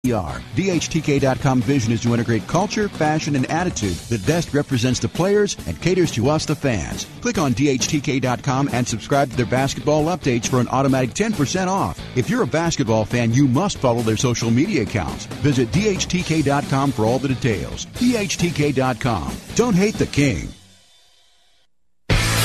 DHTK.com vision is to integrate culture, fashion, and attitude that best represents the players and caters to us, the fans. Click on DHTK.com and subscribe to their basketball updates for an automatic 10% off. If you're a basketball fan, you must follow their social media accounts. Visit DHTK.com for all the details. DHTK.com. Don't hate the king.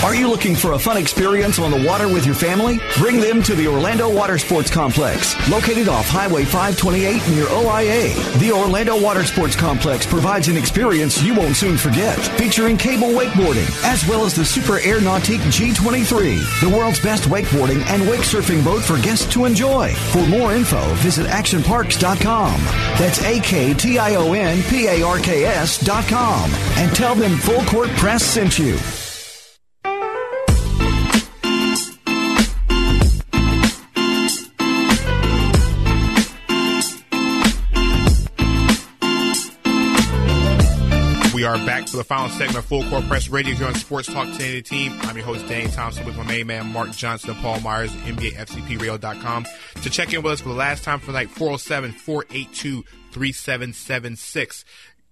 Are you looking for a fun experience on the water with your family? Bring them to the Orlando Water Sports Complex, located off Highway 528 near OIA. The Orlando Water Sports Complex provides an experience you won't soon forget, featuring cable wakeboarding, as well as the Super Air Nautique G23, the world's best wakeboarding and wake surfing boat for guests to enjoy. For more info, visit actionparks.com. That's AKTIONPARKS.com. And tell them Full Court Press sent you. We are back for the final segment of Full Court Press Radio here on Sports Talk 1080 Team. I'm your host, Dane Thompson, with my main man, Marc Johnson and Paul Myers, NBAFCPRadio.com. To check in with us for the last time for the night, 407-482-3776.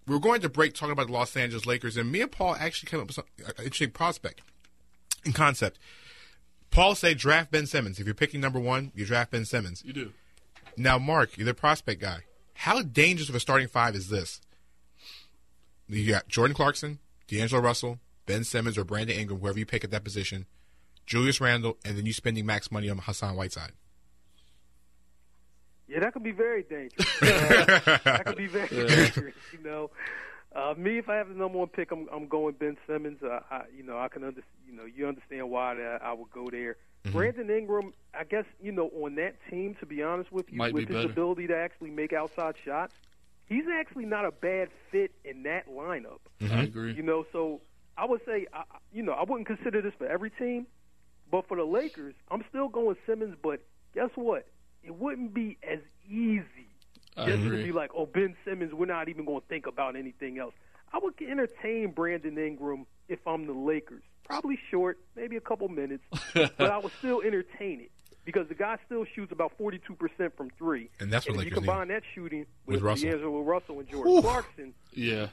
We were going to break talking about the Los Angeles Lakers, and me and Paul actually came up with an interesting prospect in concept. Paul said draft Ben Simmons. If you're picking number one, you draft Ben Simmons. You do. Now, Marc, you're the prospect guy. How dangerous of a starting five is this? You got Jordan Clarkson, D'Angelo Russell, Ben Simmons, or Brandon Ingram, whoever you pick at that position, Julius Randle, and then you spending max money on Hassan Whiteside. Yeah, that could be very dangerous. That could be very dangerous. You know, me, if I have the number one pick, I'm going Ben Simmons. I can understand. You understand why I would go there. Mm-hmm. Brandon Ingram, I guess, on that team, to be honest with you, with his ability to actually make outside shots, he's actually not a bad fit in that lineup. Mm-hmm. I agree. So I would say, I wouldn't consider this for every team, but for the Lakers, I'm still going Simmons. But guess what? It wouldn't be as easy just to be like, oh, Ben Simmons, we're not even going to think about anything else. I would entertain Brandon Ingram if I'm the Lakers. Probably short, maybe a couple minutes, but I would still entertain it. Because the guy still shoots about 42% from three. And that's what Lakers need. You combine that shooting with D'Angelo Russell and Jordan Clarkson,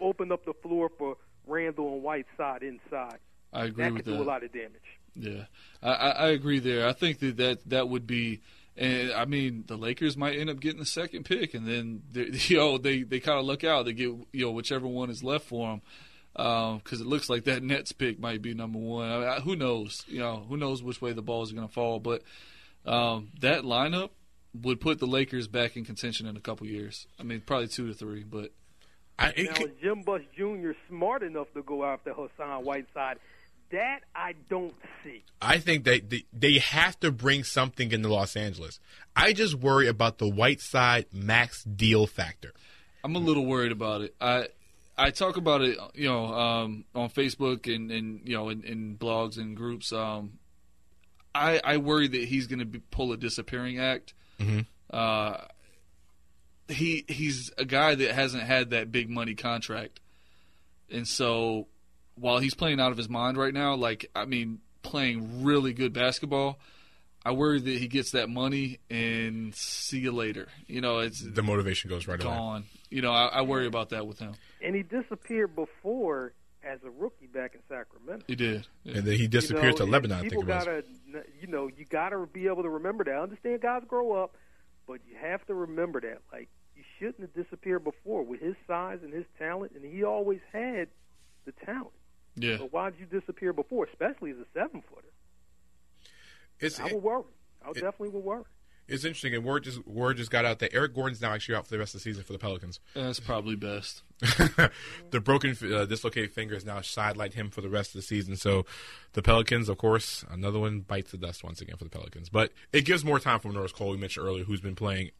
open up the floor for Randle and Whiteside inside. I agree with that. That could do a lot of damage. Yeah, I agree there. I think that would be – and, I mean, the Lakers might end up getting the second pick, and then, they kind of look out. They get, whichever one is left for them. Because it looks like that Nets pick might be number one. I mean, who knows? Who knows which way the ball is going to fall. But that lineup would put the Lakers back in contention in a couple years. I mean, probably 2 to 3. But is Jim Buss Jr. smart enough to go after Hassan Whiteside? That I don't see. I think they have to bring something into Los Angeles. I just worry about the Whiteside max deal factor. I'm a little worried about it. I talk about it, on Facebook and in blogs and groups. I worry that he's going to pull a disappearing act. Mm-hmm. He's a guy that hasn't had that big money contract, and so while he's playing out of his mind right now, playing really good basketball, I worry that he gets that money and see you later. It's the motivation goes right gone. I worry about that with him. And he disappeared before as a rookie back in Sacramento. He did. Yeah. And then he disappeared to Lebanon, I think it was. You got to be able to remember that. I understand guys grow up, but you have to remember that. You shouldn't have disappeared before with his size and his talent, and he always had the talent. Yeah. So why did you disappear before, especially as a 7-footer? I would worry. I definitely would worry. It's interesting, and word just got out that Eric Gordon's now actually out for the rest of the season for the Pelicans. That's probably best. The broken, dislocated finger has now sidelined him for the rest of the season. So the Pelicans, of course, another one bites the dust once again for the Pelicans. But it gives more time for Norris Cole, we mentioned earlier, who's been playing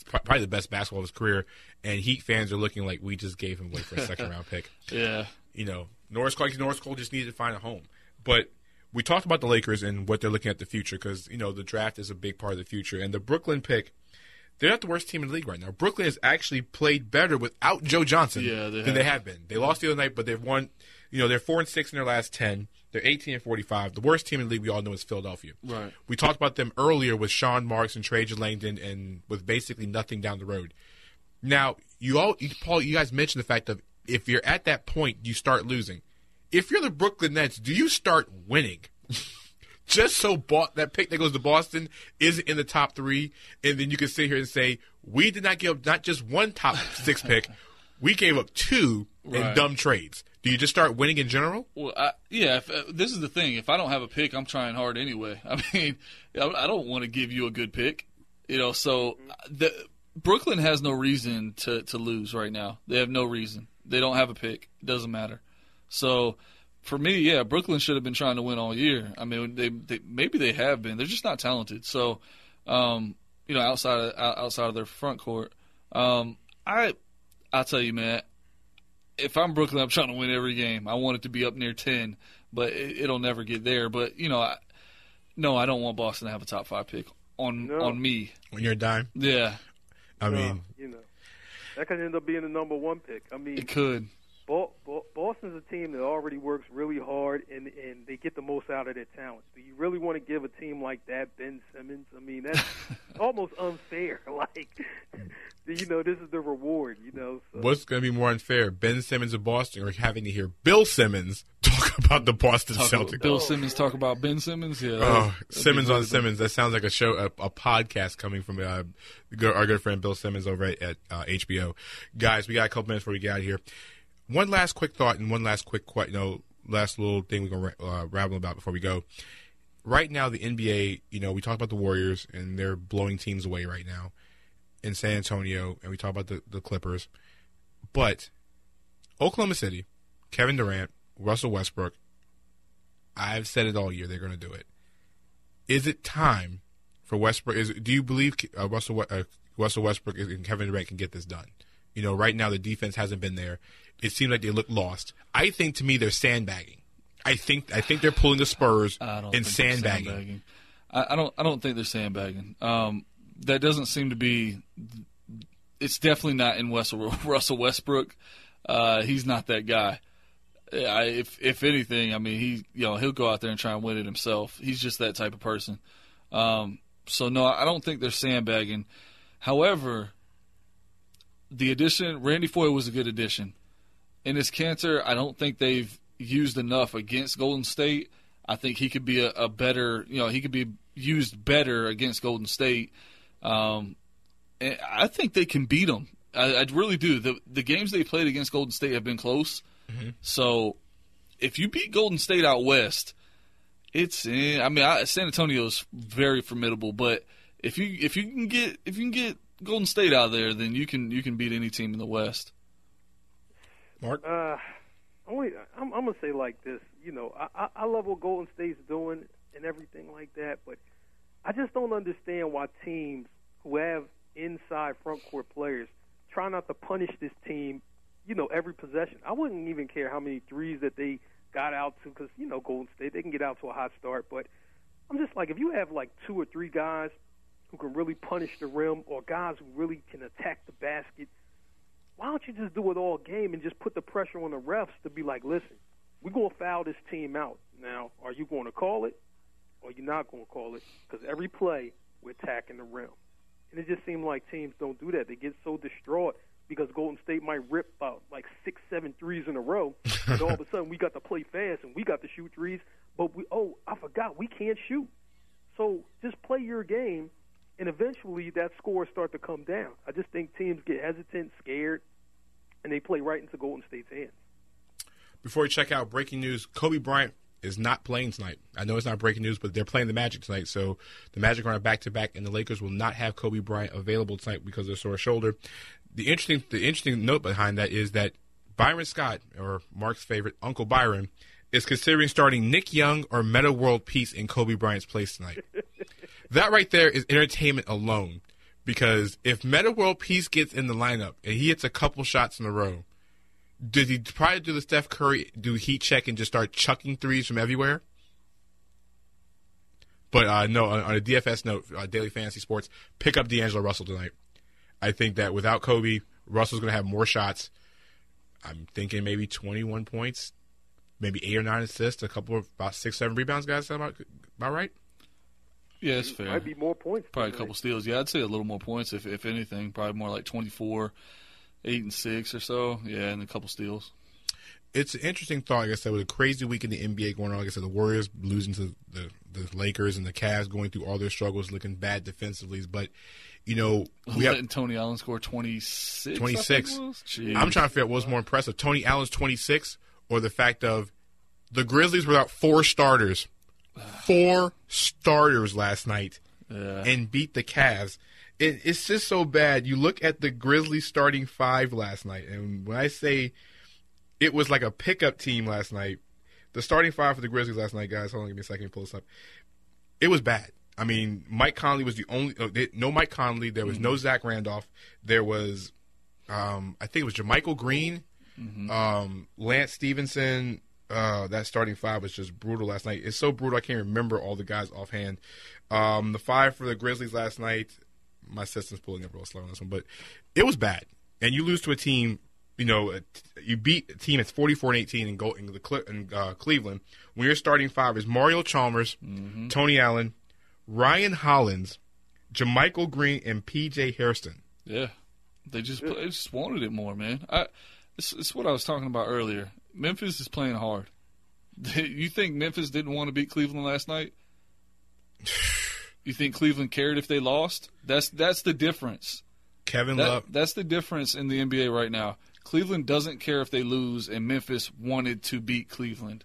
probably the best basketball of his career. And Heat fans are looking like we just gave him away for a second-round pick. Yeah. Norris Cole just needed to find a home. But we talked about the Lakers and what they're looking at the future because, the draft is a big part of the future. And the Brooklyn pick, they're not the worst team in the league right now. Brooklyn has actually played better without Joe Johnson than they have been. They lost the other night, but they've won. They're 4-6 in their last 10. They're 18-45. The worst team in the league we all know is Philadelphia. Right. We talked about them earlier with Sean Marks and Trajan Langdon and with basically nothing down the road. Now, Paul, you guys mentioned the fact of if you're at that point, you start losing. If you're the Brooklyn Nets, do you start winning? Just so that pick that goes to Boston isn't in the top 3, and then you can sit here and say, we did not give up not just one top 6 pick, we gave up 2 in dumb trades. Do you just start winning in general? Well, this is the thing. If I don't have a pick, I'm trying hard anyway. I mean, I don't want to give you a good pick. So Brooklyn has no reason to lose right now. They have no reason. They don't have a pick. It doesn't matter. So for me, Brooklyn should have been trying to win all year. I mean, maybe they have been. They're just not talented. So, outside of their front court, I'll tell you, man, if I'm Brooklyn, I'm trying to win every game. I want it to be up near 10, but it'll never get there. But, no, I don't want Boston to have a top 5 pick on me. On your dime? Yeah. I mean. That could end up being the number 1 pick. I mean, it could. Boston's a team that already works really hard, and they get the most out of their talents. Do you really want to give a team like that Ben Simmons? I mean, that's almost unfair. Like, this is the reward, So. What's going to be more unfair, Ben Simmons of Boston, or having to hear Bill Simmons talk about the Boston Celtics? Bill Simmons talk about Ben Simmons? Yeah. Simmons on Simmons. That sounds like a show, a podcast coming from our good friend Bill Simmons over at HBO. Guys, we got a couple minutes before we get out of here. One last quick thought and one last last little thing we're going to rabble about before we go. Right now, the NBA, we talk about the Warriors, and they're blowing teams away right now in San Antonio, and we talk about the Clippers. But Oklahoma City, Kevin Durant, Russell Westbrook, I've said it all year, they're going to do it. Is it time for Westbrook? Do you believe Russell Westbrook and Kevin Durant can get this done? Right now the defense hasn't been there. It seems like they look lost. I think, to me, they're sandbagging. I think they're pulling the Spurs and sandbagging. I don't think they're sandbagging. That doesn't seem to be. It's definitely not in Russell Westbrook. He's not that guy. If anything, I mean, he'll go out there and try and win it himself. He's just that type of person. So no, I don't think they're sandbagging. However, the addition, Randy Foye was a good addition. Enes Kanter, I don't think they've used enough against Golden State. I think he could be a better, he could be used better against Golden State. And I think they can beat them. I really do. The games they played against Golden State have been close. Mm-hmm. So if you beat Golden State out west, San Antonio's very formidable. But if you can get Golden State out there, then you can beat any team in the West. Mark? I'm gonna say like this. I love what Golden State's doing and everything like that, but I just don't understand why teams who have inside front court players try not to punish this team, every possession. I wouldn't even care how many threes that they got out to, because, Golden State, they can get out to a hot start. But I'm just like, if you have like 2 or 3 guys who can really punish the rim, or guys who really can attack the basket, why don't you just do it all game and just put the pressure on the refs to be like, listen, we're going to foul this team out. Now, are you going to call it, or you're not going to call it? Because every play, we're attacking the rim. And it just seems like teams don't do that. They get so distraught because Golden State might rip about like 6-7 threes in a row, and all of a sudden we got to play fast and we got to shoot threes, but I forgot, we can't shoot. So just play your game, and eventually that score start to come down. I just think teams get hesitant, scared, and they play right into Golden State's hands. Before we check out, breaking news, Kobe Bryant is not playing tonight. I know it's not breaking news, but they're playing the Magic tonight. So the Magic are on a back-to-back, and the Lakers will not have Kobe Bryant available tonight because of a sore shoulder. The interesting note behind that is that Byron Scott, or Mark's favorite, Uncle Byron, is considering starting Nick Young or Metta World Peace in Kobe Bryant's place tonight. That right there is entertainment alone, because if Metta World Peace gets in the lineup and he hits a couple shots in a row, does he probably do the Steph Curry, do heat check and just start chucking threes from everywhere? But no, on a DFS note, Daily Fantasy Sports, pick up D'Angelo Russell tonight. I think that without Kobe, Russell's going to have more shots. I'm thinking maybe 21 points, maybe 8 or 9 assists, a couple of about 6-7 rebounds, guys. Is that about right? Yeah, it's fair. Might be more points. Probably a couple steals. Yeah, I'd say a little more points if anything. Probably more like 24, 8 and 6 or so. Yeah, and a couple steals. It's an interesting thought. Like I said, with a crazy week in the NBA going on, like I said, the Warriors losing to the Lakers and the Cavs going through all their struggles, looking bad defensively. But, you know, we have Tony Allen score 26. 26. I'm trying to figure out what was more impressive: Tony Allen's 26, or the fact of the Grizzlies were without 4 starters, 4 starters last night, and beat the Cavs. It's just so bad. You look at the Grizzlies starting 5 last night, and when I say it was like a pickup team last night, the starting 5 for the Grizzlies last night, guys, hold on, give me a second to pull this up. It was bad. I mean, Mike Conley was the only no Mike Conley. There was no Zach Randolph. There was, I think it was JaMychal Green, Lance Stevenson. That starting 5 was just brutal last night. It's so brutal I can't remember all the guys offhand. The 5 for the Grizzlies last night, my system's pulling up real slow on this one, but it was bad. And you lose to a team, you know, you beat a team that's 44-18 in Cleveland. When your starting 5 is Mario Chalmers, Tony Allen, Ryan Hollins, JaMychal Green, and P.J. Hairston. Yeah, they just wanted it more, man. It's what I was talking about earlier. Memphis is playing hard. You think Memphis didn't want to beat Cleveland last night? You think Cleveland cared if they lost? That's the difference. Kevin Love. That's the difference in the NBA right now. Cleveland doesn't care if they lose, and Memphis wanted to beat Cleveland.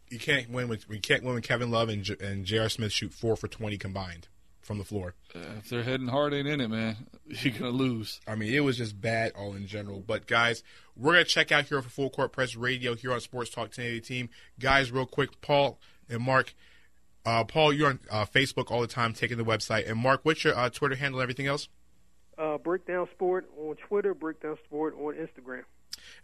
You can't win when Kevin Love and J.R. Smith shoot 4 for 20 combined from the floor. If their head and heart ain't in it, man, you're gonna lose. I mean, it was just bad all in general. But guys, we're gonna check out here for Full Court Press Radio here on Sports Talk 1080 Team. Guys, real quick, Paul and Mark. Paul, you're on Facebook all the time, taking the website. And Mark, what's your Twitter handle and everything else? Breakdown Sport on Twitter, Breakdown Sport on Instagram.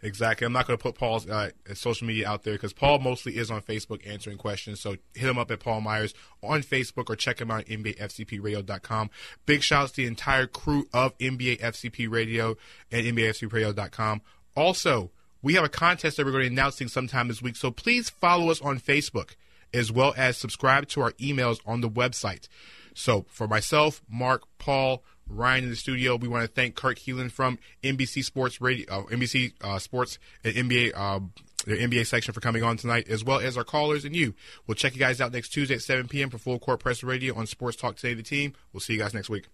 Exactly. I'm not going to put Paul's social media out there because Paul mostly is on Facebook answering questions. So hit him up at Paul Myers on Facebook or check him out at NBAFCPRadio.com. Big shout out to the entire crew of NBA FCP Radio and NBAFCPRadio.com. Also, we have a contest that we're going to be announcing sometime this week. So please follow us on Facebook as well as subscribe to our emails on the website. So for myself, Mark, Paul, Ryan in the studio, we want to thank Kurt Helin from NBC Sports Radio, NBC Sports and NBA, their NBA section for coming on tonight, as well as our callers and you. We'll check you guys out next Tuesday at 7 p.m. for Full Court Press Radio on Sports Talk Today, the team. We'll see you guys next week.